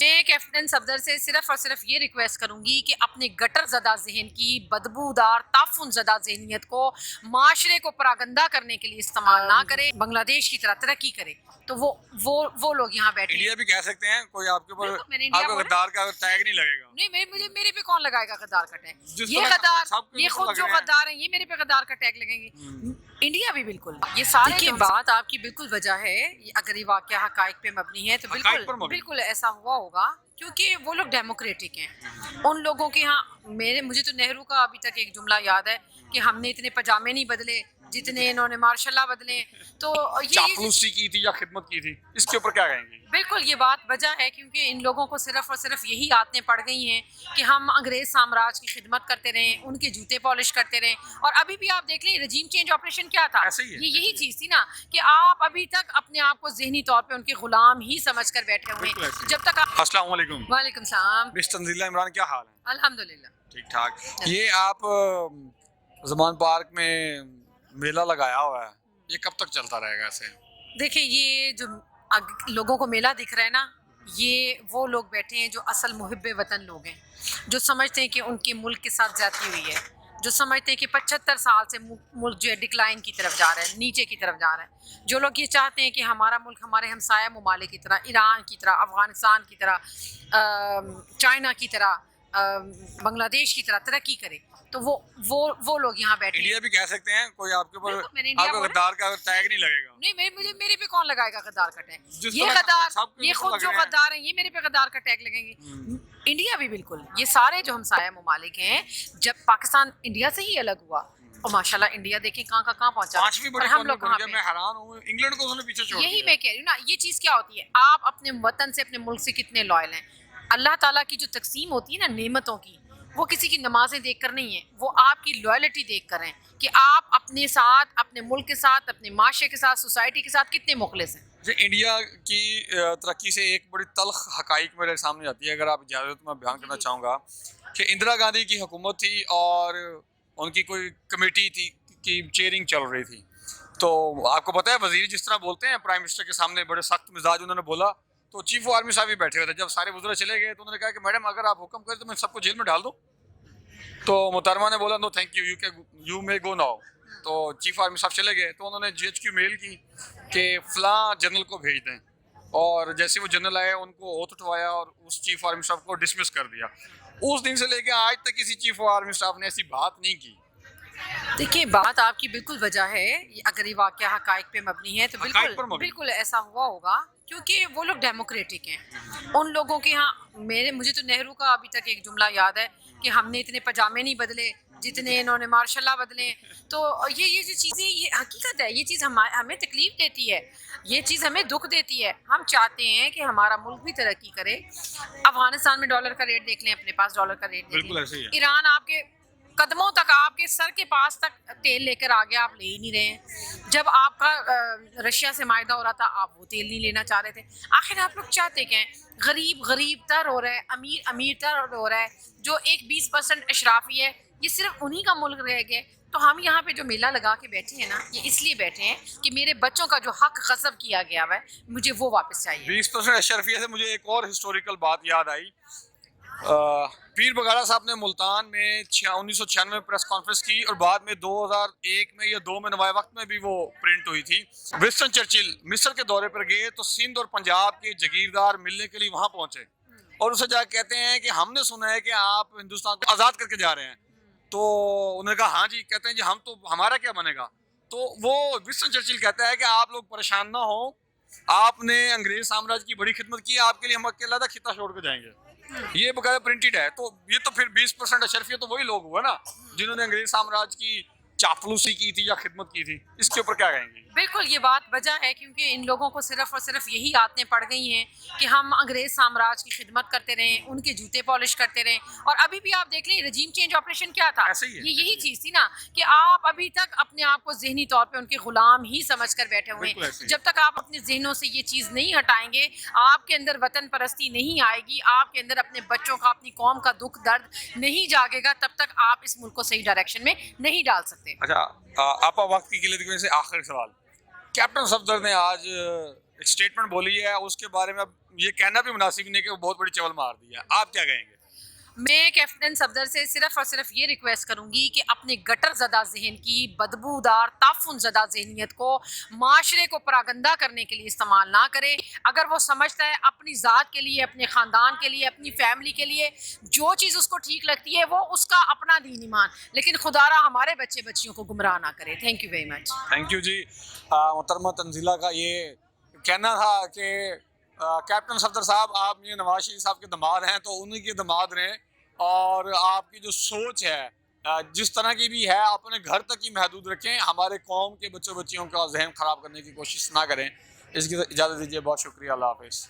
میں کیپٹن صفدر سے صرف اور صرف یہ ریکویسٹ کروں گی کہ اپنے گٹر زدہ ذہن کی بدبودار تعفن زدہ ذہنیت کو معاشرے کو پراگندہ کرنے کے لیے استعمال نہ کرے، بنگلہ دیش کی طرح ترقی کرے تو وہ لوگ یہاں بیٹھے انڈیا بھی کہہ سکتے ہیں، کوئی آپ کے اوپر بالکل، میں نے انڈیا آپ کو بولا۔ غدار کا ٹیگ نہیں لگے گا۔ نہیں، میرے پہ کون لگائے گا غدار کا ٹیگ؟ جس یہ طرح غدار، سب کے یہ اوپر خود لگ جو رہے ہیں۔ غدار ہیں یہ میرے پہ غدار کا ٹیگ لگیں گے۔ انڈیا بھی بالکل یہ سارے بات آپ کی بالکل وجہ ہے، اگر یہ واقعہ حقائق پہ مبنی ہے تو حقائق پر مبنی۔ بالکل ایسا ہوا ہوگا، کیونکہ وہ لوگ ڈیموکریٹک ہیں۔ ان لوگوں کے ہاں مجھے تو نہرو کا ابھی تک ایک جملہ یاد ہے کہ ہم نے اتنے پاجامے نہیں بدلے جتنے انہوں نے ماشاء اللہ بدلے۔ تو یہ چاپلوسی کی تھی یا خدمت کی تھی، اس کے اوپر کیا کہیں گے؟ بالکل یہ بات وجہ ہے، کیونکہ ان لوگوں کو صرف اور صرف یہی عادتیں پڑ گئی ہیں کہ ہم انگریز سامراج کی خدمت کرتے رہیں، ان کے جوتے پالش کرتے رہیں۔ اور ابھی بھی آپ دیکھ لیں رجیم چینج آپریشن کیا تھا، یہی چیز تھی نا کہ آپ ابھی تک اپنے آپ کو ذہنی طور پہ ان کے غلام ہی سمجھ کر بیٹھے ہوئے ہیں۔ جب تک آپ السلام علیکم۔ وعلیکم السلام۔ مس تنزیلہ عمران، کیا حال ہے؟ الحمدللہ ٹھیک ٹھاک۔ یہ آپ زمان پارک میں میلہ لگایا ہوا ہے، یہ کب تک چلتا رہے گا ایسے؟ دیکھیں یہ جو لوگوں کو میلہ دکھ رہا ہے نا، یہ وہ لوگ بیٹھے ہیں جو اصل محب وطن لوگ ہیں، جو سمجھتے ہیں کہ ان کے ملک کے ساتھ زیادتی ہوئی ہے، جو سمجھتے ہیں کہ 75 سال سے ملک جو ہے ڈکلائن کی طرف جا رہا ہے، نیچے کی طرف جا رہا ہے، جو لوگ یہ چاہتے ہیں کہ ہمارا ملک ہمارے ہمسایہ ممالک کی طرح، ایران کی طرح، افغانستان کی طرح، چائنا کی طرح، بنگلہ دیش کی طرح ترقی کرے، تو وہ لوگ یہاں بیٹھے ہیں۔ انڈیا بھی کہہ سکتے ہیں، کوئی آپ کے اوپر بالکل، میں نے انڈیا آپ کو بولا۔ غدار کا ٹیگ نہیں لگے گا۔ نہیں، میرے پہ کون لگائے گا غدار کا ٹیگ؟ جس یہ طرح غدار، سب کے یہ اوپر خود لگ جو رہے ہیں۔ غدار ہیں یہ میرے پہ غدار کا ٹیگ لگیں گے۔ انڈیا بھی بالکل، یہ سارے جو ہمسایہ ممالک ہیں، جب پاکستان انڈیا سے ہی الگ ہوا اور ماشاءاللہ انڈیا دیکھیں کہاں پہنچا، پانچویں بڑی اور ہم لوگ کہاں پہ؟ میں حیران ہوں، انگلینڈ کو انہوں نے پیچھے چھوڑ یہی دیا۔ میں کہہ رہی ہوں نا، یہ چیز کیا ہوتی ہے، آپ اپنے وطن سے اپنے ملک سے کتنے لائل ہیں۔ اللہ تعالیٰ کی جو تقسیم ہوتی ہے نا نعمتوں کی، وہ کسی کی نمازیں دیکھ کر نہیں ہے، وہ آپ کی لائلٹی دیکھ کر ہیں کہ آپ اپنے ساتھ، اپنے ملک کے ساتھ، اپنے معاشرے کے ساتھ، سوسائٹی کے ساتھ کتنے مخلص ہیں۔ انڈیا کی ترقی سے ایک بڑی تلخ حقائق میرے سامنے آتی ہے، اگر آپ اجازت میں بیان کرنا چاہوں گا کہ اندرا گاندھی کی حکومت تھی اور ان کی کوئی کمیٹی تھی کی چیئرنگ چل رہی تھی، تو آپ کو پتہ ہے وزیر جس طرح بولتے ہیں پرائم منسٹر کے سامنے، بڑے سخت مزاج انہوں نے بولا، تو چیف آف آرمی صاحب بھی بیٹھے ہوئے تھے۔ جب سارے وزراء چلے گئے تو انہوں نے کہا کہ میڈم اگر آپ حکم کریں تو میں سب کو جیل میں ڈال دوں، تو محترمہ نے بولا no thank you, you may go now. تو چیف آرمی صاحب چلے گئے تو انہوں نے جی ایچ کیو میل کی کہ فلاں جنرل کو بھیج دیں، اور جیسے وہ جنرل آئے ان کو اوتھ اٹھوایا اور اس چیف آرمی صاحب کو ڈسمس کر دیا۔ اس دن سے لے کے آج تک کسی چیف آرمی صاحب نے ایسی بات نہیں کی۔ دیکھیے بات آپ کی بالکل وجہ ہے، اگر یہ واقعہ حقائق پہ مبنی ہے تو حقائق پر مبنی۔ بالکل ایسا ہوا ہوگا، کیونکہ وہ لوگ ڈیموکریٹک ہیں۔ ان لوگوں کے ہاں مجھے تو نہرو کا ابھی تک ایک جملہ یاد ہے کہ ہم نے اتنے پاجامے نہیں بدلے جتنے انہوں نے ماشاء اللہ بدلے۔ تو یہ جو چیزیں، یہ حقیقت ہے، یہ چیز ہمیں تکلیف دیتی ہے، یہ چیز ہمیں دکھ دیتی ہے۔ ہم چاہتے ہیں کہ ہمارا ملک بھی ترقی کرے۔ افغانستان میں ڈالر کا ریٹ دیکھ لیں، اپنے پاس ڈالر کا ریٹ دیکھ بالکل لیں، ایسے ہی ہے۔ ایران آپ کے قدموں تک، آپ کے سر کے پاس تک تیل لے کر آگے، آپ لے ہی نہیں رہے ہیں۔ جب آپ کا رشیا سے معاہدہ ہو رہا تھا آپ وہ تیل نہیں لینا چاہ رہے تھے۔ آخر آپ لوگ چاہتے کیا ہیں؟ غریب تر ہو رہا ہے، امیر تر ہو رہا ہے، جو ایک 20% اشرافی ہے، یہ صرف انہی کا ملک رہ گئے۔ تو ہم یہاں پہ جو میلہ لگا کے بیٹھے ہیں نا، یہ اس لیے بیٹھے ہیں کہ میرے بچوں کا جو حق غصب کیا گیا ہے مجھے وہ واپس چاہیے۔ 20% اشرفیہ سے مجھے ایک اور ہسٹوریکل بات یاد آئی۔ پیر بگاڑا صاحب نے ملتان میں 1996 میں پریس کانفرنس کی، اور بعد میں 2001 میں یا 2 میں نوائے وقت میں بھی وہ پرنٹ ہوئی تھی۔ ونسٹن چرچل مصر کے دورے پر گئے تو سندھ اور پنجاب کے جگیردار ملنے کے لیے وہاں پہنچے، اور اسے جا کے کہتے ہیں کہ ہم نے سنا ہے کہ آپ ہندوستان کو آزاد کر کے جا رہے ہیں۔ تو انہوں نے کہا ہاں جی، کہتے ہیں جی ہم تو، ہمارا کیا بنے گا؟ تو وہ ونسٹن چرچل کہتا ہے کہ آپ لوگ پریشان نہ ہوں، آپ نے انگریز سامراج کی بڑی خدمت کی، آپ کے لیے ہم علیحدہ خطہ چھوڑ کے جائیں گے۔ یہ باقاعدہ پرنٹڈ ہے۔ تو یہ تو پھر 20% اشرفیہ تو وہی لوگ ہوئے نا جنہوں نے انگریز سامراج کی چاپلوسی کی تھی یا خدمت کی تھی، اس کے اوپر کیا کہیں گے؟ بالکل یہ بات وجہ ہے، کیونکہ ان لوگوں کو صرف اور صرف یہی عادتیں پڑ گئی ہیں کہ ہم انگریز سامراج کی خدمت کرتے رہیں، ان کے جوتے پالش کرتے رہیں۔ اور ابھی بھی آپ دیکھ لیں رجیم چینج آپریشن کیا تھا، ایسے ہی ہے، یہی چیز تھی نا کہ آپ ابھی تک اپنے آپ کو ذہنی طور پہ ان کے غلام ہی سمجھ کر بیٹھے ہوئے بالکل ایسے ہیں۔ ہی۔ جب تک آپ اپنے ذہنوں سے یہ چیز نہیں ہٹائیں گے، آپ کے اندر وطن پرستی نہیں آئے گی، آپ کے اندر اپنے بچوں کا، اپنی قوم کا دکھ درد نہیں جاگے گا، تب تک آپ اس ملک کو صحیح ڈائریکشن میں نہیں ڈال سکتے۔ اچھا، آپ وقت کی قلت کی وجہ سے آخری سوال، کیپٹن صفدر نے آج ایک اسٹیٹمنٹ بولی ہے اس کے بارے میں اب یہ کہنا بھی مناسب نہیں کہ وہ بہت بڑی چول مار دی ہے. آپ کیا کہیں گے؟ میں کیپٹن صفدر سے صرف اور صرف یہ ریکویسٹ کروں گی کہ اپنے گٹر زدہ ذہن کی بدبودار تعفن زدہ ذہنیت کو معاشرے کو پراگندہ کرنے کے لیے استعمال نہ کرے. اگر وہ سمجھتا ہے اپنی ذات کے لیے، اپنے خاندان کے لیے، اپنی فیملی کے لیے جو چیز اس کو ٹھیک لگتی ہے وہ اس کا اپنا دین ایمان، لیکن خدا را ہمارے بچے بچیوں کو گمراہ نہ کرے. Thank you very much. Thank you جی. محترمہ تنزیلہ کا یہ کہنا تھا کہ کیپٹن صفدر صاحب آپ یہ نواز شریف صاحب کے دماد ہیں تو انہیں کے دماد رہیں، اور آپ کی جو سوچ ہے جس طرح کی بھی ہے اپنے گھر تک ہی محدود رکھیں، ہمارے قوم کے بچوں بچیوں کا ذہن خراب کرنے کی کوشش نہ کریں. اس کی اجازت دیجیے. بہت شکریہ. اللہ حافظ.